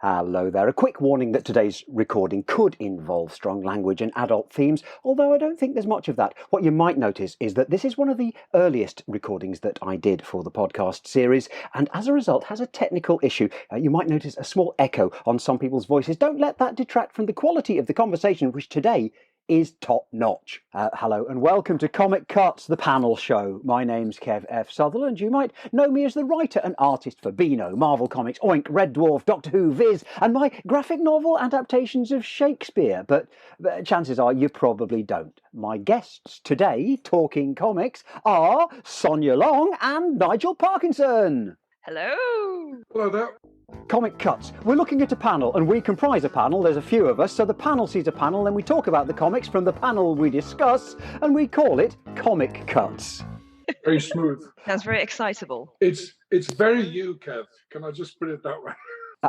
Hello there. A quick warning that today's recording could involve strong language and adult themes, although I don't think there's much of that. What you might notice is that this is one of the earliest recordings that I did for the podcast series, and as a result has a technical issue. You might notice a small echo on some people's voices. Don't let that detract from the quality of the conversation, which today is top-notch. Hello and welcome to Comic Cuts, the panel show. My name's Kev F. Sutherland. You might know me as the writer and artist for Beano, Marvel Comics, Oink, Red Dwarf, Doctor Who, Viz, and my graphic novel adaptations of Shakespeare. But chances are you probably don't. My guests today, talking comics, are Sonia Leong and Nigel Parkinson. Hello. Hello there. Comic Cuts. We're looking at a panel, and we comprise a panel. There's a few of us, so the panel sees a panel, then we talk about the comics. From the panel we discuss, and we call it Comic Cuts. Very smooth. Sounds very excitable. It's very you, Kev. Can I just put it that way?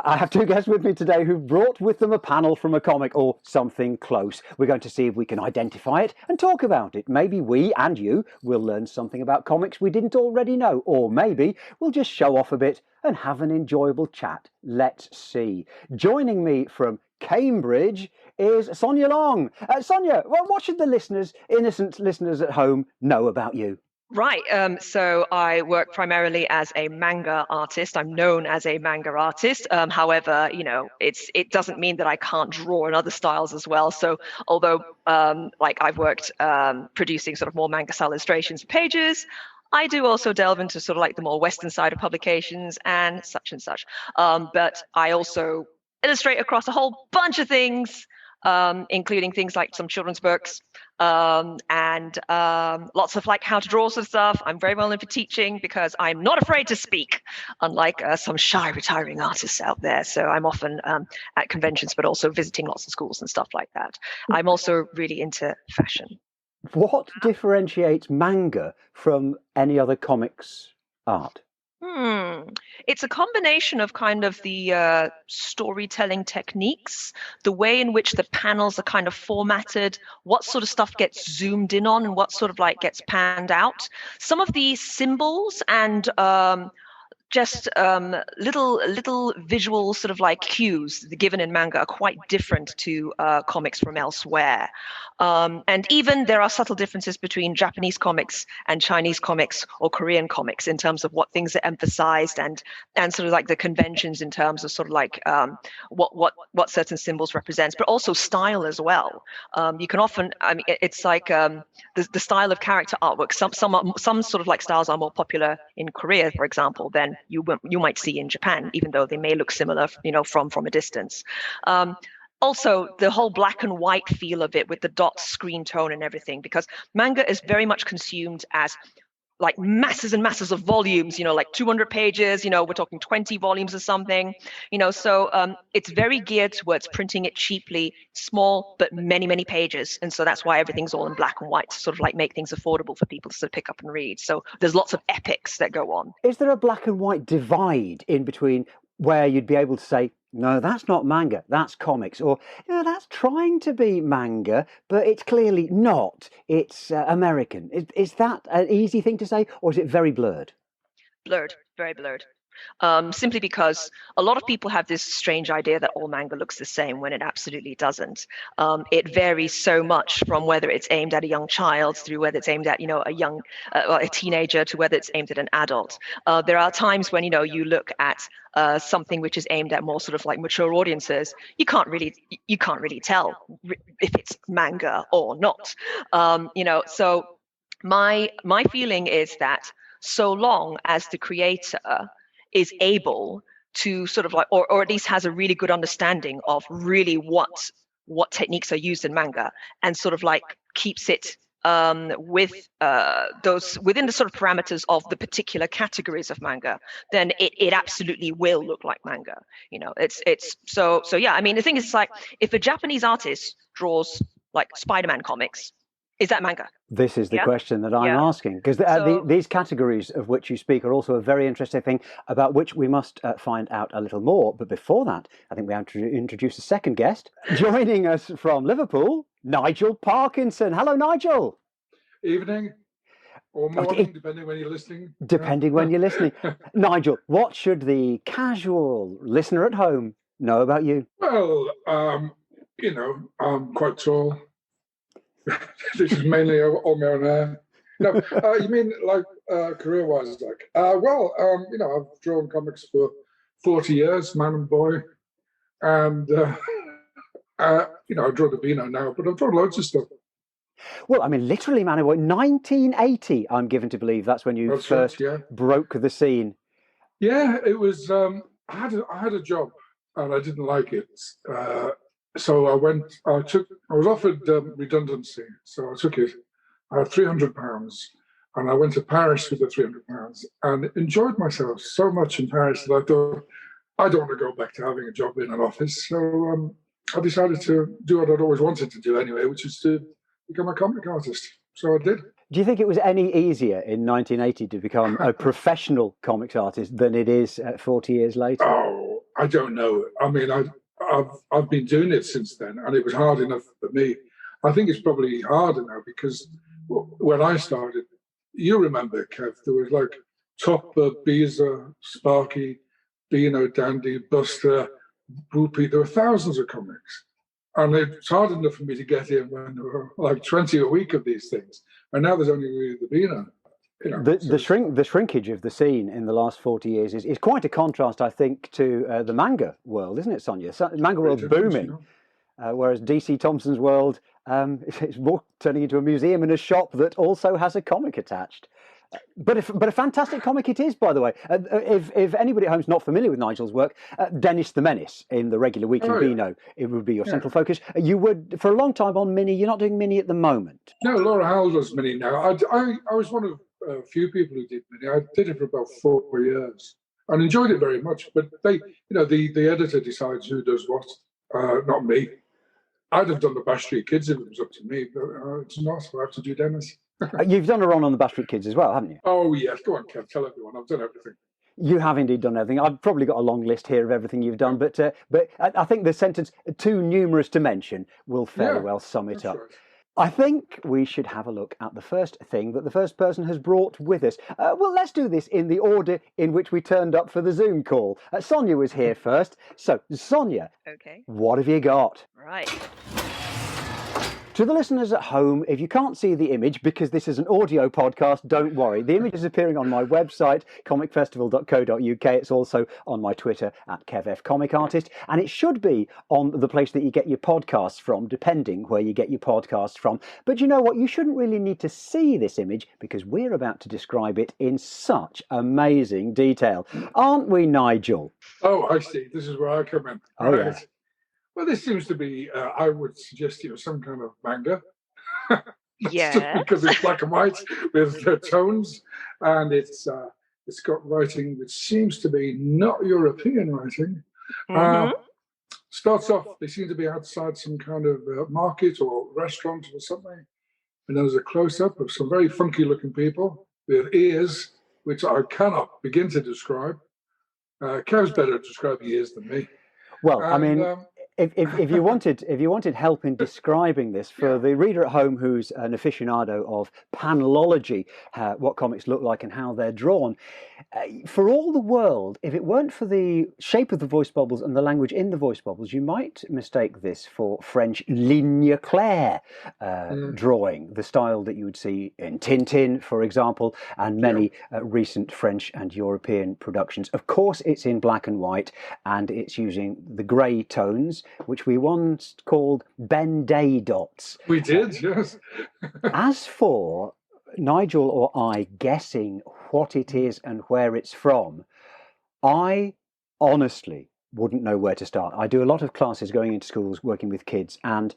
I have two guests with me today who brought with them a panel from a comic or something close. We're going to see if we can identify it and talk about it. Maybe we and you will learn something about comics we didn't already know, or maybe we'll just show off a bit and have an enjoyable chat. Let's see. Joining me from Cambridge is Sonia Leong. Sonia, what should the innocent listeners at home know about you? Right. So I work primarily as a manga artist. I'm known as a manga artist. However, it doesn't mean that I can't draw in other styles as well. So although I've worked producing sort of more manga style illustrations and pages, I do also delve into sort of like the more Western side of publications and such and such. But I also illustrate across a whole bunch of things, including things like some children's books and lots of like how to draw sort of stuff. I'm very well known for teaching because I'm not afraid to speak, unlike some shy retiring artists out there. So I'm often at conventions, but also visiting lots of schools and stuff like that. I'm also really into fashion. What differentiates manga from any other comics art? It's a combination of kind of the storytelling techniques, the way in which the panels are kind of formatted, what sort of stuff gets zoomed in on and what sort of like gets panned out. Some of the symbols and just little visual sort of like cues given in manga are quite different to comics from elsewhere. And even there are subtle differences between Japanese comics and Chinese comics or Korean comics in terms of what things are emphasized and sort of like the conventions in terms of sort of like what certain symbols represents, but also style as well. You can often, it's like the style of character artwork. Some sort of like styles are more popular in Korea, for example, than you might see in Japan, even though they may look similar, from a distance. Also, the whole black and white feel of it with the dots, screen tone and everything, because manga is very much consumed as like masses and masses of volumes, like 200 pages, we're talking 20 volumes or something, so it's very geared towards printing it cheaply, small, but many, many pages. And so that's why everything's all in black and white to sort of like make things affordable for people to sort of pick up and read. So there's lots of epics that go on. Is there a black and white divide in between where you'd be able to say, no, that's not manga, that's comics, or that's trying to be manga, but it's clearly not, it's American? Is that an easy thing to say, or is it very blurred? Blurred, very blurred. Simply because a lot of people have this strange idea that all manga looks the same when it absolutely doesn't. It varies so much from whether it's aimed at a young child through whether it's aimed at, a teenager to whether it's aimed at an adult. There are times when, you look at something which is aimed at more sort of like mature audiences, you can't really tell if it's manga or not. So my feeling is that so long as the creator is able to sort of like, or at least has a really good understanding of really what techniques are used in manga, and sort of like keeps it with those within the sort of parameters of the particular categories of manga, then it absolutely will look like manga. It's so yeah. I mean, the thing is, like, if a Japanese artist draws like Spider-Man comics, is that manga? This is the question that I'm asking, because these categories of which you speak are also a very interesting thing about which we must find out a little more. But before that, I think we have to introduce a second guest. Joining us from Liverpool, Nigel Parkinson. Hello, Nigel. Evening or morning, depending when you're listening. Depending when you're listening. Nigel, what should the casual listener at home know about you? Well, I'm quite tall. This is mainly all my own hair. No, you mean like career-wise? Like, I've drawn comics for 40 years, man and boy, and I draw the Beano now, but I've drawn loads of stuff. Well, I mean, literally, man, 1980, I'm given to believe that's when you first broke the scene. Yeah, it was. I had a job and I didn't like it, so I was offered redundancy, so I took it. I had £300, and I went to Paris with the £300 and enjoyed myself so much in Paris that I thought I don't want to go back to having a job in an office. So I decided to do what I'd always wanted to do anyway, which is to become a comic artist. So I did. Do you think it was any easier in 1980 to become a professional comics artist than it is 40 years later? Oh, I don't know. I mean, I've been doing it since then, and it was hard enough for me. I think it's probably harder now because when I started, you remember, Kev, there was like Topper, Beezer, Sparky, Beano, Dandy, Buster, Whoopi. There were thousands of comics. And it's hard enough for me to get in when there were like 20 a week of these things. And now there's only really the Beano. The shrinkage of the scene in the last 40 years is quite a contrast, I think, to the manga world, isn't it, Sonia? Manga world's booming, whereas DC Thompson's world is more turning into a museum and a shop that also has a comic attached. But a fantastic comic it is, by the way. If anybody at home's not familiar with Nigel's work, Dennis the Menace in the regular weekly Beano, it would be your central focus. You were, for a long time, on Mini. You're not doing Mini at the moment. No, Laura Howell does Mini now. I was one of a few people who did Mini. I did it for about 4 years and enjoyed it very much. But the editor decides who does what, not me. I'd have done the Bash Street Kids if it was up to me, but it's not, so I have to do Dennis. You've done a run on the Bash Street Kids as well, haven't you? Oh, yes. Go on, Kev. Tell everyone. I've done everything. You have indeed done everything. I've probably got a long list here of everything you've done, but I think the sentence "too numerous to mention" will fairly well sum it up. Right. I think we should have a look at the first thing that the first person has brought with us. Well, let's do this in the order in which we turned up for the Zoom call. Sonia was here first. So, Sonia, okay, what have you got? Right. To the listeners at home, if you can't see the image, because this is an audio podcast, don't worry. The image is appearing on my website, comicfestival.co.uk. It's also on my Twitter, @KevFComicArtist. And it should be on the place that you get your podcasts from, depending where you get your podcasts from. But you know what? You shouldn't really need to see this image, because we're about to describe it in such amazing detail. Aren't we, Nigel? Oh, I see. This is where I come in. Oh, right. yeah. Well, this seems to be, I would suggest, some kind of manga. Yeah. Because it's black and white with tones, and it's got writing which seems to be not European writing. Starts off, they seem to be outside some kind of market or restaurant or something. And then there's a close-up of some very funky-looking people with ears, which I cannot begin to describe. Kev's better at describing ears than me. Well, I mean... If you wanted help in describing this for the reader at home who's an aficionado of panelology, what comics look like and how they're drawn, for all the world, if it weren't for the shape of the voice bubbles and the language in the voice bubbles, you might mistake this for French ligne claire drawing, the style that you would see in Tintin, for example, and many recent French and European productions. Of course, it's in black and white, and it's using the grey tones, which we once called Ben-Day dots. We did, yes. As for Nigel or I guessing what it is and where it's from, I honestly wouldn't know where to start. I do a lot of classes going into schools, working with kids, and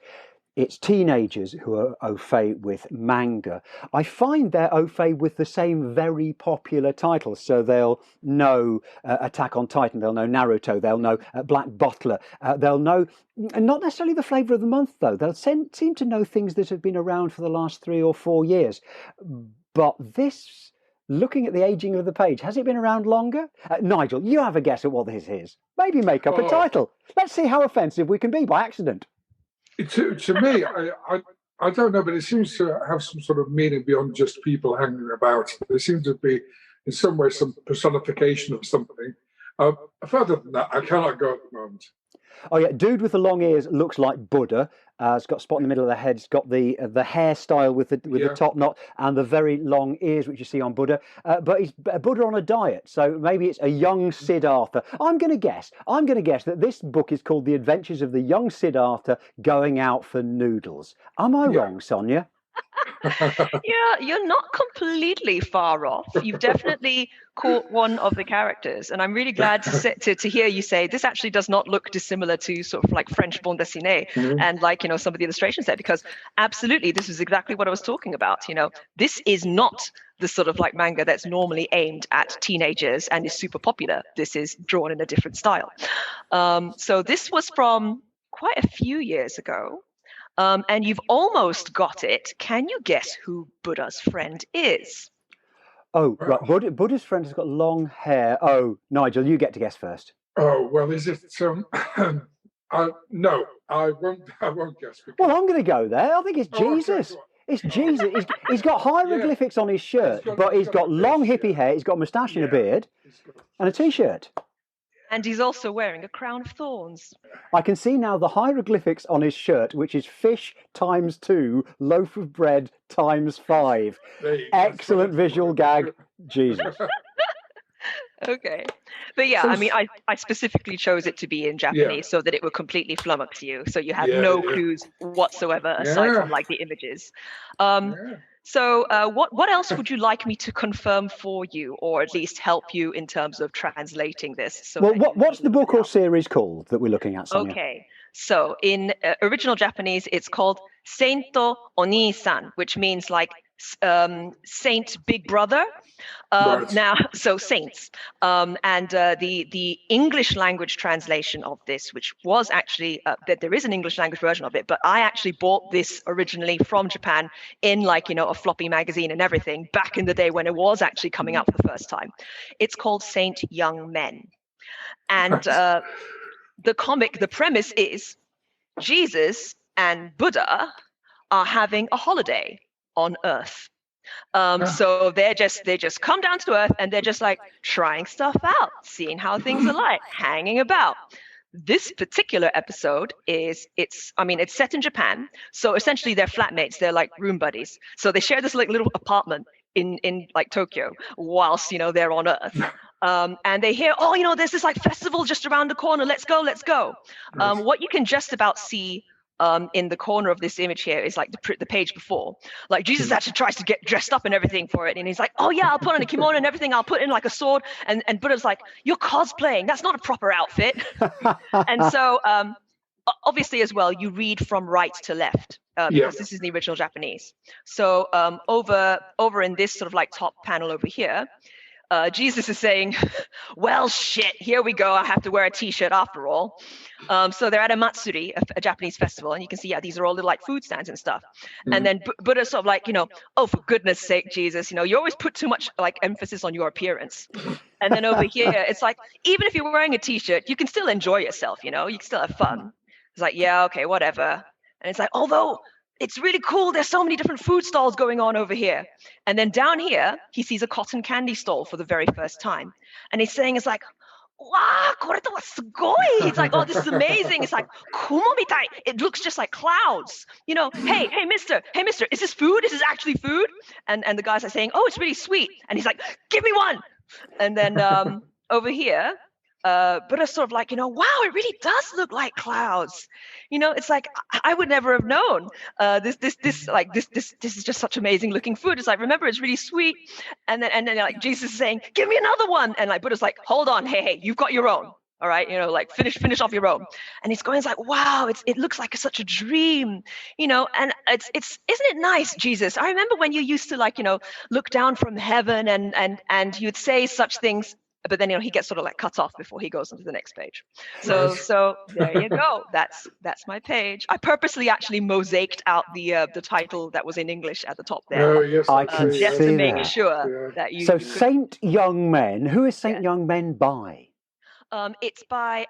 it's teenagers who are au fait with manga. I find they're au fait with the same very popular titles. So they'll know Attack on Titan, they'll know Naruto, they'll know Black Butler, they'll know, not necessarily the flavour of the month though, they'll seem to know things that have been around for the last 3 or 4 years. But this, looking at the ageing of the page, has it been around longer? Nigel, you have a guess at what this is. Maybe make up a title. Let's see how offensive we can be by accident. To me, I don't know, but it seems to have some sort of meaning beyond just people hanging about. There seems to be, in some way, some personification of something. Further than that, I cannot go at the moment. Oh yeah, dude with the long ears looks like Buddha. It's got a spot in the middle of the head. It's got the hairstyle with the top knot and the very long ears, which you see on Buddha. But he's Buddha on a diet, so maybe it's a young Siddhartha. I'm going to guess that this book is called The Adventures of the Young Siddhartha Going Out for Noodles. Am I wrong, Sonia? Yeah, you're not completely far off. You've definitely caught one of the characters, and I'm really glad to hear you say this actually does not look dissimilar to sort of like French bande dessinée and like, some of the illustrations there, because absolutely this is exactly what I was talking about. This is not the sort of like manga that's normally aimed at teenagers and is super popular. This is drawn in a different style. So this was from quite a few years ago. And you've almost got it. Can you guess who Buddha's friend is? Oh, right. Buddha's friend has got long hair. Oh, Nigel, you get to guess first. Oh, well, is it? No, I won't guess. Well, I'm going to go there. I think it's Jesus. Okay, it's Jesus. He's got hieroglyphics on his shirt, but he's got long hippie hair. He's got a moustache and a beard and a t-shirt. And he's also wearing a crown of thorns. I can see now the hieroglyphics on his shirt, which is fish times 2, loaf of bread times 5. Excellent visual gag. Jesus. Okay. But yeah, I mean, I specifically chose it to be in Japanese so that it would completely flummox you. So you had no clues whatsoever aside from like the images. So what else would you like me to confirm for you, or at least help you in terms of translating this? So well, what's the book or series called that we're looking at, Sonia? Okay, so in original Japanese, it's called Seinto Oni-san, which means like Saint Big Brother. Now, so saints. And the English language translation of this, which was actually that there is an English language version of it, but I actually bought this originally from Japan in like a floppy magazine and everything back in the day when it was actually coming out for the first time. It's called Saint Young Men, and the premise is Jesus and Buddha are having a holiday on Earth. So they just come down to Earth and they're just like trying stuff out, seeing how things are like, hanging about. This particular episode it's set in Japan. So essentially they're flatmates, they're like room buddies. So they share this like little apartment in like Tokyo whilst they're on Earth. And they hear, there's this like festival just around the corner. Let's go. What you can just about see in the corner of this image here is like the page before. Like Jesus actually tries to get dressed up and everything for it. And he's like, oh yeah, I'll put on a kimono and everything. I'll put in like a sword. And Buddha's like, you're cosplaying. That's not a proper outfit. And so obviously as well, you read from right to left because this is the original Japanese. So over in this sort of like top panel over here, Jesus is saying, well, shit, here we go. I have to wear a t-shirt after all. So they're at a matsuri, a Japanese festival. And you can see, these are all little like food stands and stuff. And then Buddha's sort of like, oh, for goodness sake, Jesus, you always put too much like emphasis on your appearance. And then over here, it's like, even if you're wearing a t-shirt, you can still enjoy yourself, you can still have fun. It's like, yeah, okay, whatever. And it's like, although it's really cool. There's so many different food stalls going on over here. And then down here, he sees a cotton candy stall for the very first time. And he's saying, it's like, wow, koreto wa sugoi. He's like, oh, this is amazing. It's like, kumo mitai. It looks just like clouds. Hey, mister, is this food? Is this actually food? And the guys are saying, oh, it's really sweet. And he's like, give me one. And then over here, Buddha's sort of like, wow, it really does look like clouds. It's like I would never have known. This is just such amazing looking food. It's like, remember, it's really sweet. And then like Jesus is saying, give me another one. And like Buddha's like, hold on, hey, you've got your own. All right, like finish off your own. And he's going, it's like, wow, it looks like such a dream, and it's isn't it nice, Jesus? I remember when you used to like, look down from heaven and you'd say such things. But then he gets sort of like cut off before he goes on to the next page. So there you go. That's my page. I purposely actually mosaiced out the title that was in English at the top there. Oh yes, I can just see to make that. sure that you. So Saint Young Men. Who is Saint Young Men by? It's by,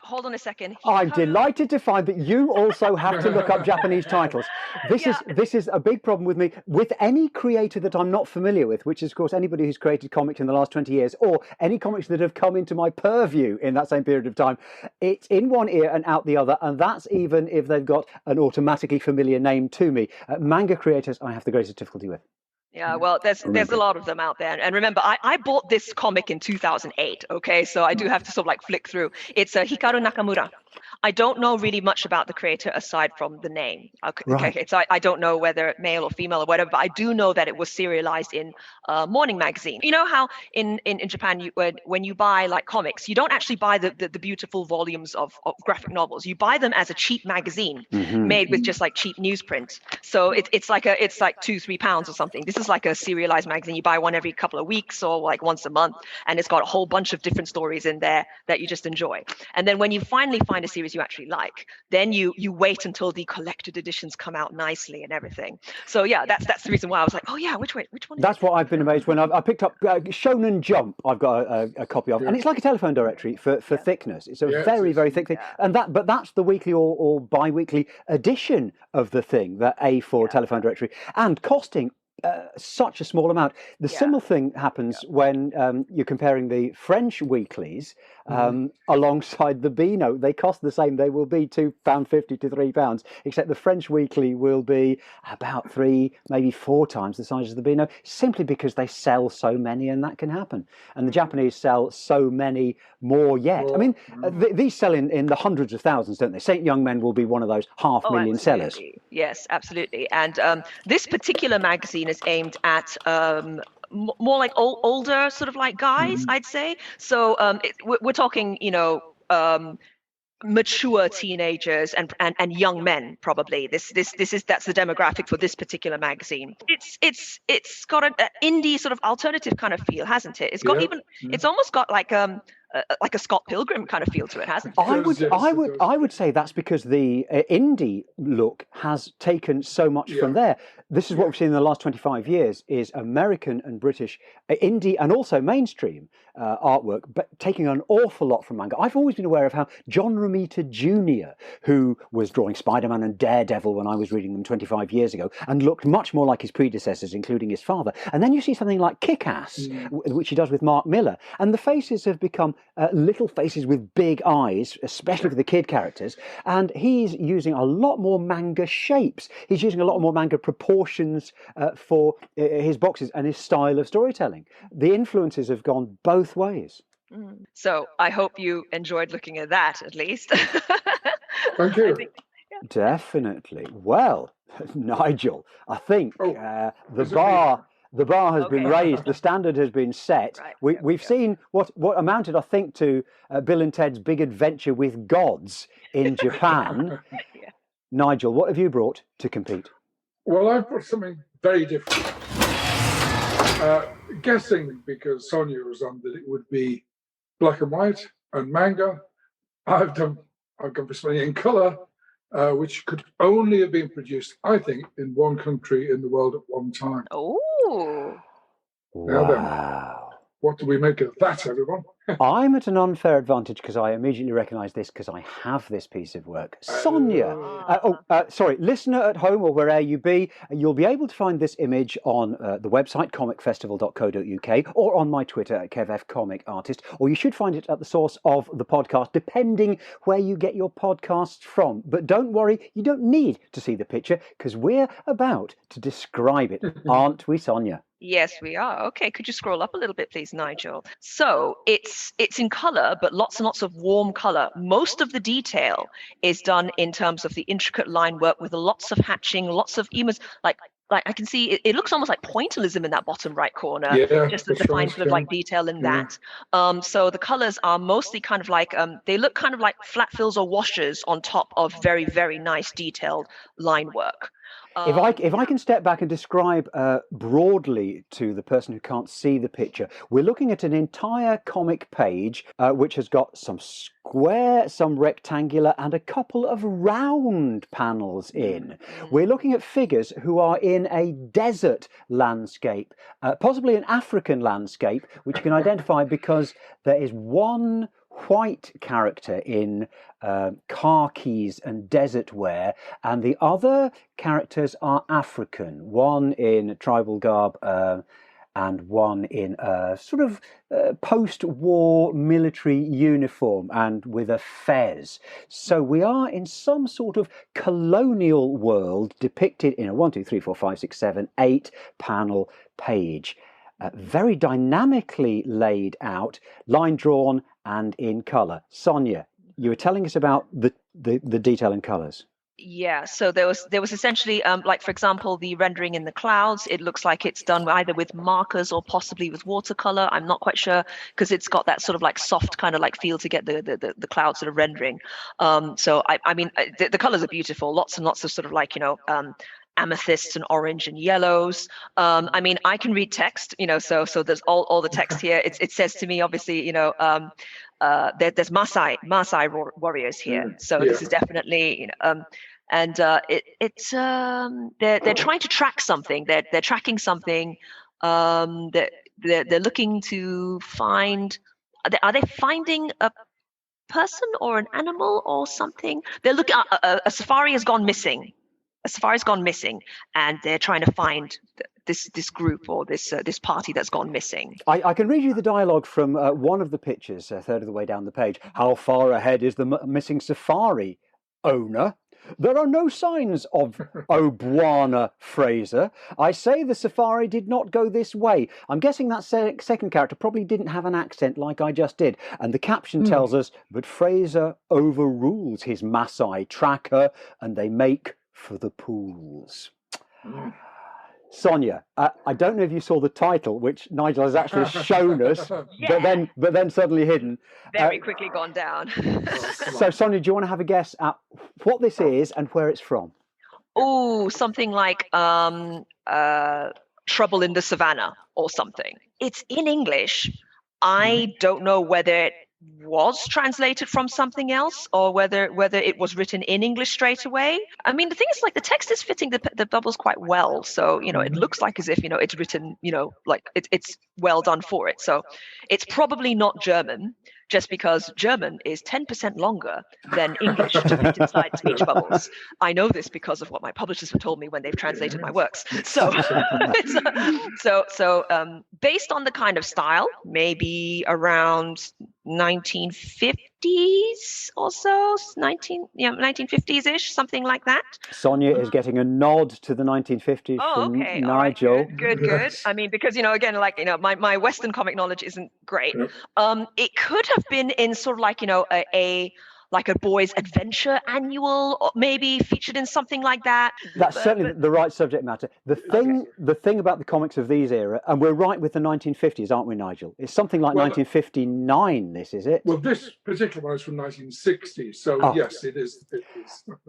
hold on a second. I'm delighted to find that you also have to look up Japanese titles. This is a big problem with me. With any creator that I'm not familiar with, which is, of course, anybody who's created comics in the last 20 years, or any comics that have come into my purview in that same period of time, it's in one ear and out the other, and that's even if they've got an automatically familiar name to me. Manga creators, I have the greatest difficulty with. Yeah, well, there's a lot of them out there. And remember, I bought this comic in 2008, okay? So I do have to sort of like flick through. It's Hikaru Nakamura. I don't know really much about the creator aside from the name. Okay, so I don't know whether male or female or whatever, but I do know that it was serialized in Morning Magazine. You know how in Japan, when you buy like comics, you don't actually buy the beautiful volumes of graphic novels. You buy them as a cheap magazine made with just like cheap newsprint. So it's like £2-3 or something. This is like a serialized magazine. You buy one every couple of weeks or like once a month, and it's got a whole bunch of different stories in there that you just enjoy. And then when you finally find a series you actually like, then you wait until the collected editions come out nicely and everything. So yeah, that's the reason why I was like, oh yeah, which one? That's what I've been amazed when I picked up Shonen Jump. I've got a copy of, and it's like a telephone directory for thickness. It's a very thick thing, and that's the weekly or bi-weekly edition of the thing, that A4 telephone directory, and costing such a small amount. The similar thing happens when you're comparing the French weeklies alongside the Beano. They cost the same. They will be £2.50 to £3, except the French weekly will be about 3, maybe 4 times the size of the Beano, simply because they sell so many, and that can happen. And the Japanese sell so many more yet. I mean, these sell in the hundreds of thousands, don't they? Saint Young Men will be one of those 500,000 sellers. Yes, absolutely. And this particular magazine is aimed at more like older sort of like guys, I'd say. So we're talking, mature teenagers and young men, probably. That's the demographic for this particular magazine. It's got an indie sort of alternative kind of feel, hasn't it? It's got it's almost got like a Scott Pilgrim kind of feel to it, hasn't it? I would say that's because the indie look has taken so much from there. This is what we've seen in the last 25 years: is American and British indie and also mainstream artwork, but taking an awful lot from manga. I've always been aware of how John Romita Jr., who was drawing Spider-Man and Daredevil when I was reading them 25 years ago, and looked much more like his predecessors, including his father. And then you see something like Kick-Ass, which he does with Mark Miller, and the faces have become little faces with big eyes, especially for the kid characters, and he's using a lot more manga shapes. He's using a lot more manga proportions for his boxes and his style of storytelling. The influences have gone both ways. So I hope you enjoyed looking at that, at least. Thank you. Definitely. Well, Nigel, I think the bar has been raised, the standard has been set. We've seen what amounted, I think, to Bill and Ted's Big Adventure with Gods in Japan. Nigel, what have you brought to compete? Well, I've brought something very different. Guessing, because Sonia was on, that it would be black and white and manga. I've gone for something in colour, which could only have been produced, I think, in one country in the world at one time. Oh. Now then, what do we make of that, everyone? I'm at an unfair advantage because I immediately recognise this because I have this piece of work. Sonia, listener at home or wherever you be, you'll be able to find this image on the website comicfestival.co.uk or on my Twitter at KevFComicArtist, or you should find it at the source of the podcast, depending where you get your podcasts from. But don't worry, you don't need to see the picture because we're about to describe it, aren't we, Sonia? Yes, we are. Okay, could you scroll up a little bit, please, Nigel? So it's in color, but lots and lots of warm color. Most of the detail is done in terms of the intricate line work with lots of hatching, lots of emas. Like I can see it looks almost like pointillism in that bottom right corner. Just the fine sort of like detail in that. So the colors are mostly kind of like they look kind of like flat fills or washes on top of very, very nice detailed line work. If I can step back and describe broadly to the person who can't see the picture, we're looking at an entire comic page which has got some square, some rectangular, and a couple of round panels in. We're looking at figures who are in a desert landscape, possibly an African landscape, which you can identify because there is one white character in khakis and desert wear, and the other characters are African, one in tribal garb and one in a sort of post-war military uniform and with a fez. So we are in some sort of colonial world depicted in a 1, 2, 3, 4, 5, 6, 7, 8 panel page. Very dynamically laid out, line drawn and in colour. Sonia, you were telling us about the detail in colours. Yeah, so there was essentially like, for example, the rendering in the clouds. It looks like it's done either with markers or possibly with watercolor. I'm not quite sure, because it's got that sort of like soft kind of like feel to get the cloud sort of rendering. So I mean, the colors are beautiful. Lots and lots of sort of like, amethysts and orange and yellows. I mean, I can read text, so there's all the text here. It says to me, obviously, there's Maasai warriors here. So this is definitely, and they're trying to track something. They're tracking something. They're looking to find. Are they finding a person or an animal or something? They're looking. A safari has gone missing. A safari's gone missing, and they're trying to find this group or this party that's gone missing. I can read you the dialogue from one of the pictures, a third of the way down the page. How far ahead is the missing safari owner? There are no signs of Obwana Fraser. I say the safari did not go this way. I'm guessing that second character probably didn't have an accent like I just did. And the caption tells us, but Fraser overrules his Maasai tracker and they make for the pools. Sonia, I don't know if you saw the title, which Nigel has actually shown us, Yeah. but then suddenly hidden. Very quickly gone down. So, Sonia, do you want to have a guess at what this is and where it's from? Oh, something like Trouble in the Savannah or something. It's in English. I don't know whether it was translated from something else or whether it was written in English straight away. I mean, the thing is, like, the text is fitting the bubbles quite well. So, it looks like as if, it's written, like it's well done for it. So it's probably not German, just because German is 10% longer than English to fit inside speech bubbles. I know this because of what my publishers have told me when they've translated my works. So, based on the kind of style, maybe around 1950s or so, 1950s-ish, something like that. Sonia is getting a nod to the 1950s from Nigel. Right. Good. I mean, because, again, like, my Western comic knowledge isn't great. It could have been in sort of like, a boy's adventure annual, or maybe featured in something like that. That's certainly the right subject matter. The thing about the comics of these era, and we're right with the 1950s, aren't we, Nigel? It's something like 1959. This is it. Well, this particular one is from 1960, so yes, it is.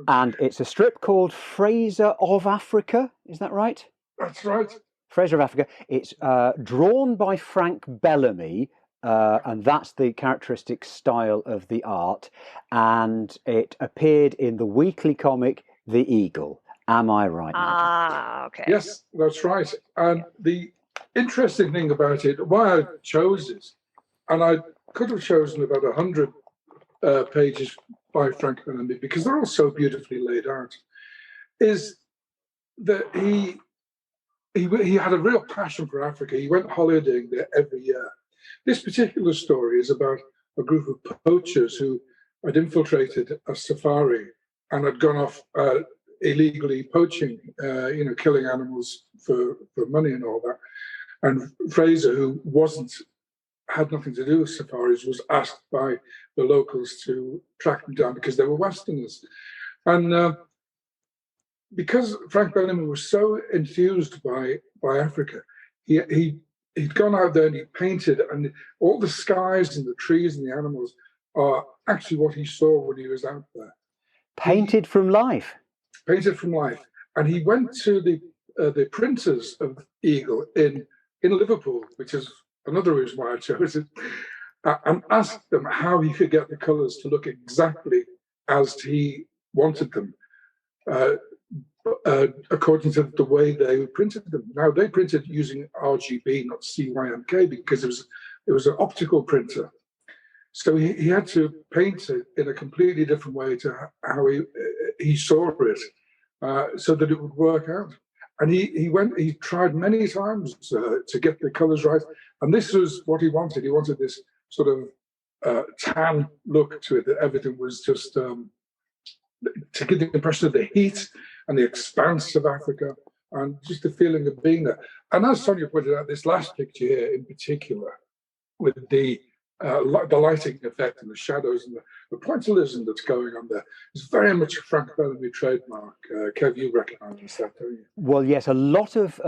And it's a strip called Fraser of Africa. Is that right? That's right. Fraser of Africa. It's drawn by Frank Bellamy. And that's the characteristic style of the art. And it appeared in the weekly comic The Eagle. Am I right, Nigel? Okay. Yes, that's right. And the interesting thing about it, why I chose it, and I could have chosen about 100 pages by Frank Bellamy, because they're all so beautifully laid out, is that he had a real passion for Africa. He went holidaying there every year. This particular story is about a group of poachers who had infiltrated a safari and had gone off illegally poaching, killing animals for money and all that. And Fraser, who had nothing to do with safaris, was asked by the locals to track them down because they were Westerners. And because Frank Bellamy was so enthused by Africa, he'd gone out there and he painted, and all the skies and the trees and the animals are actually what he saw when he was out there. Painted from life. Painted from life. And he went to the printers of Eagle in Liverpool, which is another reason why I chose it, and asked them how he could get the colours to look exactly as he wanted them. According to the way they printed them. Now, they printed using RGB, not CYMK, because it was an optical printer. So he had to paint it in a completely different way to how he saw it, so that it would work out. And he tried many times to get the colours right. And this was what he wanted. He wanted this sort of tan look to it, that everything was just to give the impression of the heat and the expanse of Africa and just the feeling of being there. And as Sonia pointed out, this last picture here in particular, with the lighting effect and the shadows and the pointillism that's going on there, is very much a Frank Bellamy trademark. Kev, you recognise that, don't you? Well, yes, a lot of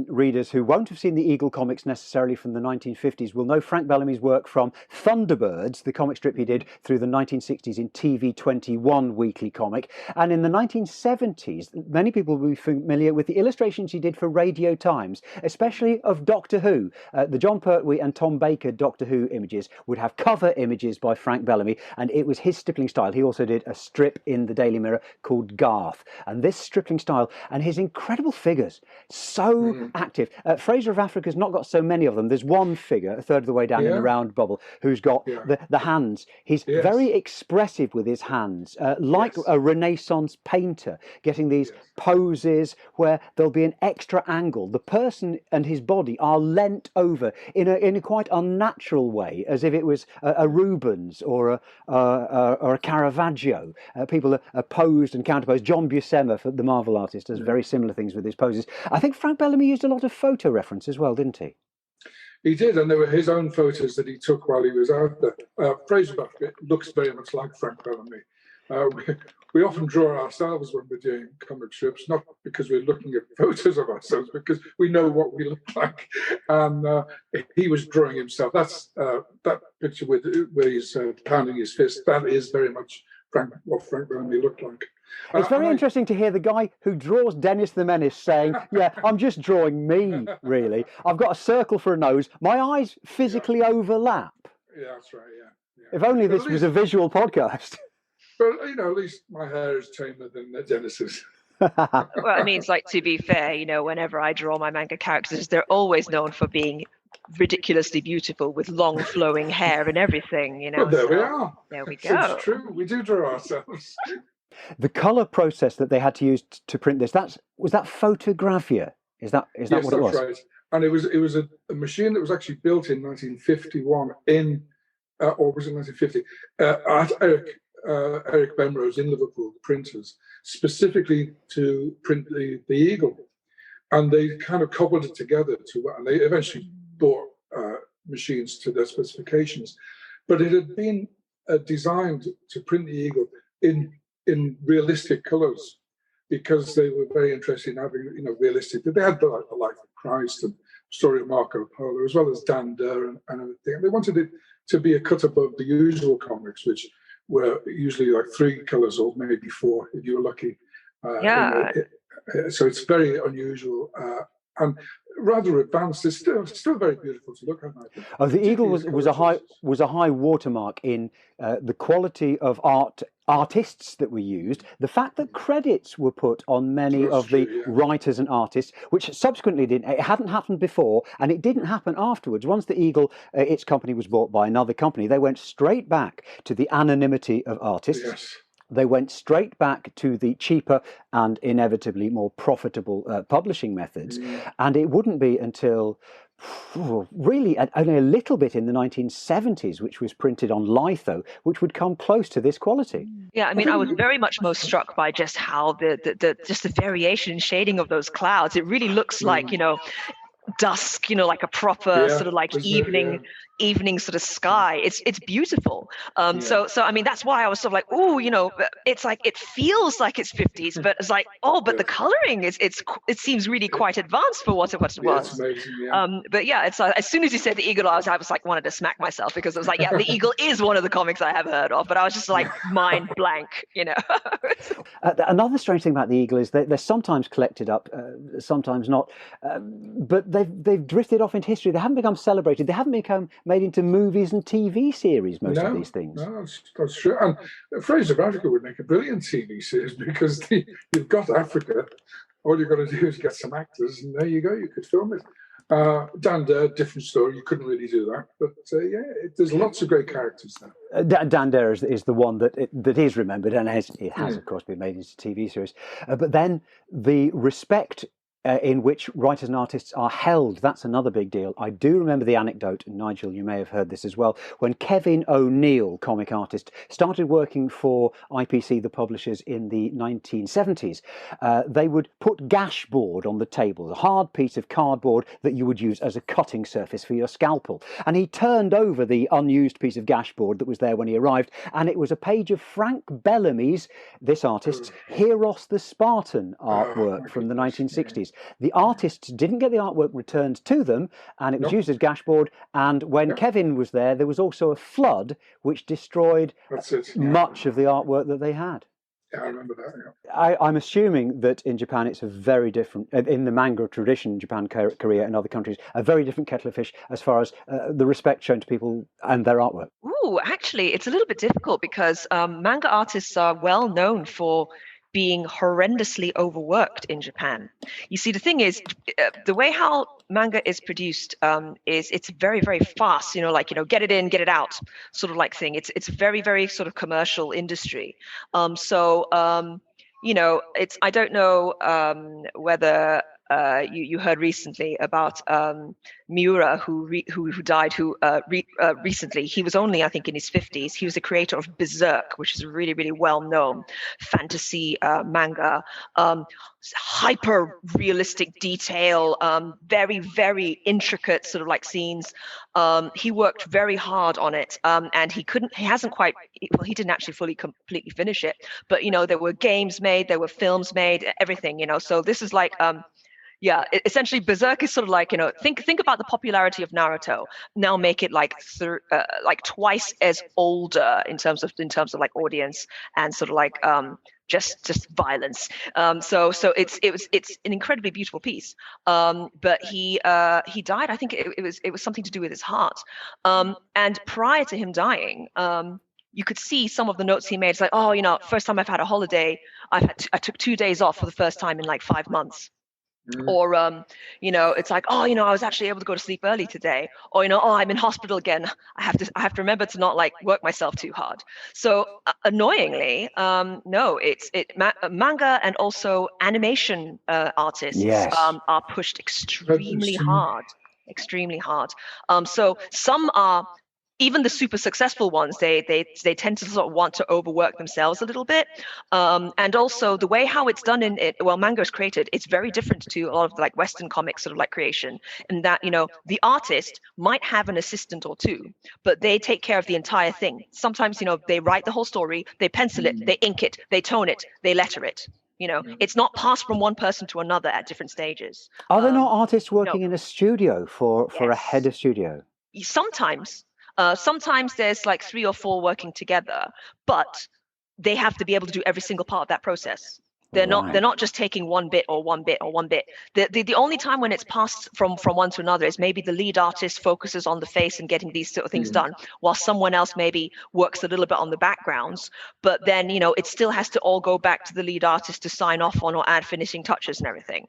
readers who won't have seen the Eagle comics necessarily from the 1950s will know Frank Bellamy's work from Thunderbirds, the comic strip he did through the 1960s in TV 21 weekly comic. And in the 1970s, many people will be familiar with the illustrations he did for Radio Times, especially of Doctor Who. The John Pertwee and Tom Baker Doctor Who images would have cover images by Frank Bellamy, and it was his stippling style. He also did a strip in the Daily Mirror called Garth. And this stripling style and his incredible figures, so active. Fraser of Africa's not got so many of them. There's one figure, a third of the way down in the round bubble, who's got the hands. He's very expressive with his hands, like a Renaissance painter, getting these poses where there'll be an extra angle. The person and his body are leant over in a quite unnatural way, as if it was a Rubens or a Caravaggio. People are posed and counterposed. John Buscema, the Marvel artist, does very similar things with his poses. I think Frank Bellamy used a lot of photo reference as well, didn't he? He did, and there were his own photos that he took while he was out there. Fraser looks very much like Frank Bellamy. We often draw ourselves when we're doing comic strips, not because we're looking at photos of ourselves, because we know what we look like. And he was drawing himself. That's that picture where he's pounding his fist. That is very much what Frank Bellamy looked like. It's very interesting to hear the guy who draws Dennis the Menace saying, yeah, I'm just drawing me, really. I've got a circle for a nose. My eyes physically overlap. Yeah, that's right, yeah. If only this was a visual podcast. But, at least my hair is tamer than Dennis's. Well, I mean, it's like, to be fair, whenever I draw my manga characters, they're always known for being ridiculously beautiful with long flowing hair and everything, Well, there we are. There we go. It's true. We do draw ourselves. The colour process that they had to use to print this, was that Photographia? Is that what it was? Right. And it was a machine that was actually built in 1951 or was it 1950? At Eric Benrose in Liverpool, printers, specifically to print the Eagle. And they kind of cobbled it together and they eventually bought machines to their specifications. But it had been designed to print the Eagle in realistic colours, because they were very interested in having, realistic. They had the Life of Christ and Story of Marco Polo, as well as Dan Durr and everything. And they wanted it to be a cut above the usual comics, which were usually like 3 colours or maybe 4 if you were lucky. So it's very unusual and rather advanced. It's still very beautiful to look at. I think. Oh, the Eagle was a high watermark in the quality of artists that were used. The fact that credits were put on many of the writers and artists, which subsequently it hadn't happened before, and it didn't happen afterwards. Once the Eagle, its company was bought by another company, they went straight back to the anonymity of artists. Yes. They went straight back to the cheaper and inevitably more profitable publishing methods. And it wouldn't be until really only a little bit in the 1970s, which was printed on litho, which would come close to this quality. Yeah, I mean, I was very much most struck by just how the variation in shading of those clouds. It really looks like, dusk, like a proper sort of like evening sort of sky. It's beautiful. So I mean, that's why I was sort of like, it's like, it feels like it's 50s, but it's like, but the coloring it seems really quite advanced for what it was. It's amazing, but yeah, it's as soon as you said the Eagle, I was like wanted to smack myself, because it was like, the Eagle is one of the comics I have heard of, but I was just like mind blank, Another strange thing about the Eagle is that they're sometimes collected up, sometimes not, but they've drifted off into history. They haven't become celebrated. They haven't become made into movies and TV series, most of these things. No, that's true. And Fraser of Africa would make a brilliant TV series, because you've got Africa. All you've got to do is get some actors, and there you go. You could film it. Dander, different story. You couldn't really do that, but there's lots of great characters there. Dander is the one that is remembered, and it has of course been made into TV series. But then the respect in which writers and artists are held, that's another big deal. I do remember the anecdote, and Nigel, you may have heard this as well, when Kevin O'Neill, comic artist, started working for IPC, the publishers, in the 1970s. They would put gashboard on the table, a hard piece of cardboard that you would use as a cutting surface for your scalpel. And he turned over the unused piece of gashboard that was there when he arrived, and it was a page of Frank Bellamy's, this artist's, Heros the Spartan artwork from the 1960s. The artists didn't get the artwork returned to them, and it was used as gashboard. And when Kevin was there was also a flood which destroyed much of the artwork that they had. Yeah, I remember that. I'm assuming that in Japan it's a very different, in the manga tradition, Japan, Korea, and other countries, a very different kettle of fish as far as the respect shown to people and their artwork. Ooh, actually, it's a little bit difficult because manga artists are well known for being horrendously overworked in Japan. You see, the thing is, the way how manga is produced is it's very, very fast, get it in, get it out sort of like thing. It's very, very sort of commercial industry. It's, I don't know whether you heard recently about Miura, who died, recently. He was only, I think, in his 50s. He was the creator of Berserk, which is a really, really well-known fantasy manga. Hyper realistic detail, very, very intricate sort of like scenes. He worked very hard on it, and he didn't actually completely finish it. But there were games made, there were films made, everything. So this is like. Essentially, Berserk is sort of like, think about the popularity of Naruto. Now make it like twice as older in terms of like audience and sort of like just violence. So it's an incredibly beautiful piece. But he died. I think it was something to do with his heart. And prior to him dying, you could see some of the notes he made. It's like, first time I've had a holiday. I took 2 days off for the first time in like 5 months. Or, it's like, I was actually able to go to sleep early today. Or, I'm in hospital again. I have to remember to not like work myself too hard. So annoyingly, no, manga and also animation artists are pushed extremely hard. So some are. Even the super successful ones, they tend to sort of want to overwork themselves a little bit, and also the way how it's done manga is created, it's very different to a lot of like Western comics sort of like creation, in that the artist might have an assistant or two, but they take care of the entire thing. Sometimes they write the whole story, they pencil it, they ink it, they tone it, they letter it. It's not passed from one person to another at different stages. Are there not artists working in a studio for a head of studio? Sometimes there's like 3 or 4 working together, but they have to be able to do every single part of that process. They're not just taking one bit or one bit or one bit. The only time when it's passed from one to another is maybe the lead artist focuses on the face and getting these sort of things done, while someone else maybe works a little bit on the backgrounds. But then it still has to all go back to the lead artist to sign off on or add finishing touches and everything.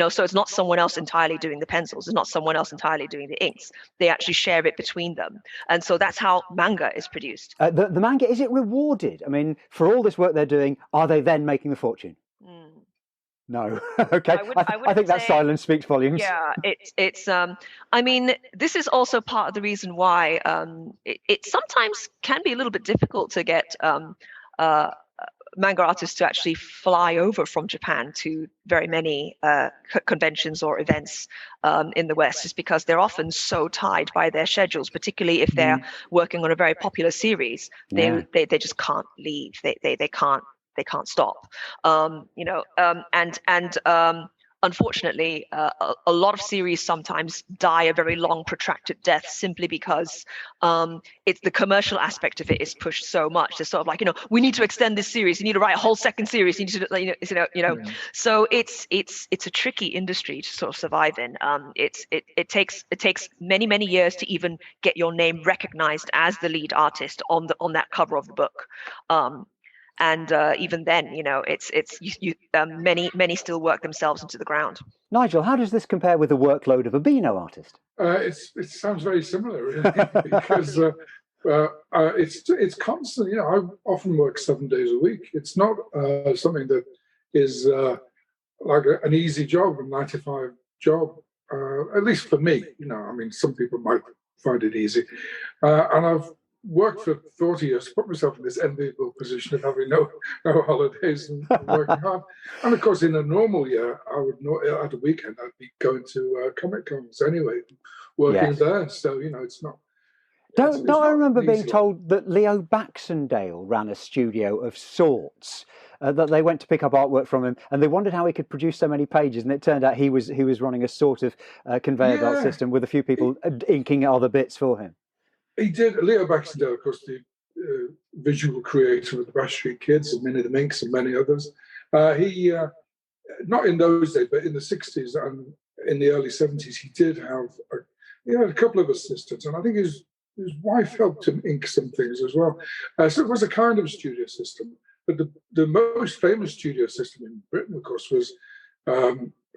So it's not someone else entirely doing the pencils. It's not someone else entirely doing the inks. They actually share it between them, and so that's how manga is produced. The manga, is it rewarded? I mean, for all this work they're doing, are they then making a fortune? No. Okay. I think that silence speaks volumes. Yeah, it's I mean, this is also part of the reason why it sometimes can be a little bit difficult to get manga artists to actually fly over from Japan to very many conventions or events in the West, just because they're often so tied by their schedules, particularly if they're working on a very popular series. They just can't leave. They can't stop, unfortunately, a lot of series sometimes die a very long, protracted death simply because it's the commercial aspect of it is pushed so much. It's sort of like, we need to extend this series. You need to write a whole second series. You need to, So it's a tricky industry to sort of survive in. It takes many, many years to even get your name recognized as the lead artist on that cover of the book. And even then, many still work themselves into the ground. Nigel, how does this compare with the workload of a Beano artist? It sounds very similar, really, because it's constant. I often work 7 days a week. It's not something that is like an easy job, a 9 to 5 job, at least for me. I mean, some people might find it easy. And I've worked for 40 years, put myself in this enviable position of having no holidays and working hard. And of course, in a normal year, I would not, at a weekend, I'd be going to Comic Cons anyway, working there. So, it's not. Don't I remember being told that Leo Baxendale ran a studio of sorts, that they went to pick up artwork from him, and they wondered how he could produce so many pages, and it turned out he was running a sort of conveyor belt system with a few people inking other bits for him. He did. Leo Baxendale, of course, the visual creator of the Bash Street Kids and Minnie the Minx and many others. He, not in those days, but in the 60s and in the early 70s, he did have he had a couple of assistants, and I think his wife helped him ink some things as well. So it was a kind of studio system. But the most famous studio system in Britain, of course, was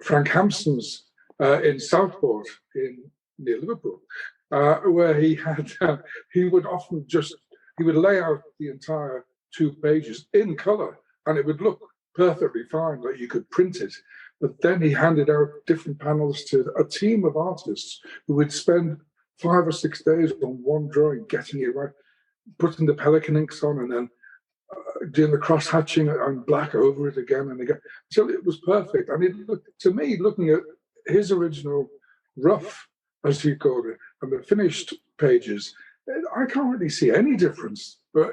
Frank Hampson's in Southport near Liverpool, where he would often he would lay out the entire 2 pages in colour, and it would look perfectly fine, like you could print it. But then he handed out different panels to a team of artists who would spend 5 or 6 days on one drawing, getting it right, putting the pelican inks on, and then doing the cross hatching and black over it again and again. So it was perfect. And it looked, to me, looking at his original rough, as he called it, and the finished pages, I can't really see any difference. But,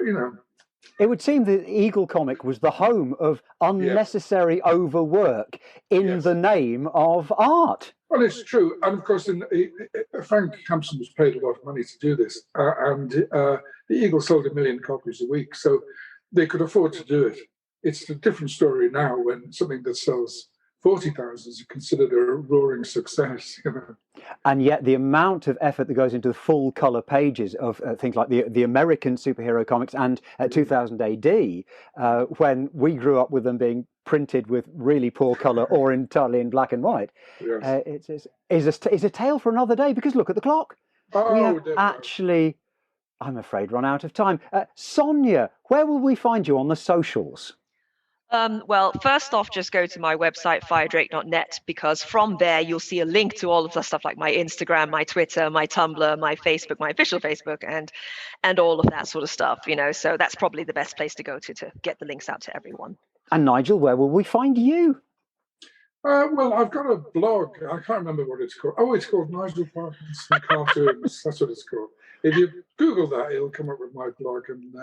It would seem that Eagle Comic was the home of unnecessary overwork in the name of art. Well, it's true. And of course, Frank Hampson was paid a lot of money to do this. And the Eagle sold 1 million copies a week. So they could afford to do it. It's a different story now when something that sells 40,000 is considered a roaring success. And yet the amount of effort that goes into the full colour pages of things like the American superhero comics and 2000 AD, when we grew up with them being printed with really poor colour or entirely in black and white, is a tale for another day, because look at the clock. We have actually, I'm afraid, run out of time. Sonia, where will we find you on the socials? Well, first off, just go to my website, firedrake.net, because from there you'll see a link to all of the stuff like my Instagram, my Twitter, my Tumblr, my Facebook, my official Facebook, and all of that sort of stuff. So that's probably the best place to go to get the links out to everyone. And Nigel, where will we find you? Well, I've got a blog. I can't remember what it's called. Oh, it's called Nigel Parkinson Cartoons. That's what it's called. If you Google that, it'll come up with my blog, and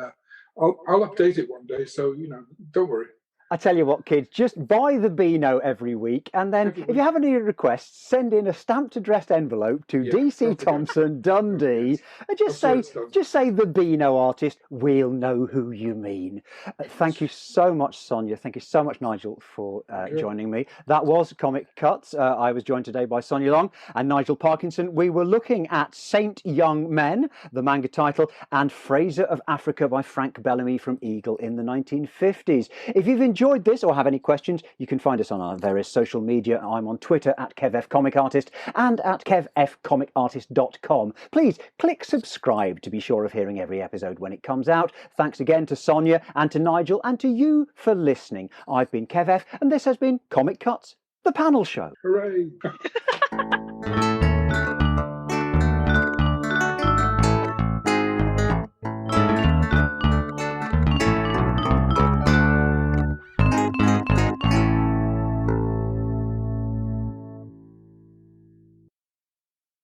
I'll update it one day. So don't worry. I tell you what, kids, just buy the Beano every week, and then if you have any requests, send in a stamped addressed envelope to DC Thompson, Dundee, and just say the Beano artist. We'll know who you mean. Thank you so much, Sonia. Thank you so much, Nigel, for joining me. That was Comic Cuts. I was joined today by Sonia Leong and Nigel Parkinson. We were looking at Saint Young Men, the manga title, and Fraser of Africa by Frank Bellamy from Eagle in the 1950s. If you've enjoyed this or have any questions, you can find us on our various social media. I'm on Twitter at KevFComicArtist and at KevFComicArtist.com. Please click subscribe to be sure of hearing every episode when it comes out. Thanks again to Sonia and to Nigel and to you for listening. I've been Kev F, and this has been Comic Cuts, the panel show. Hooray!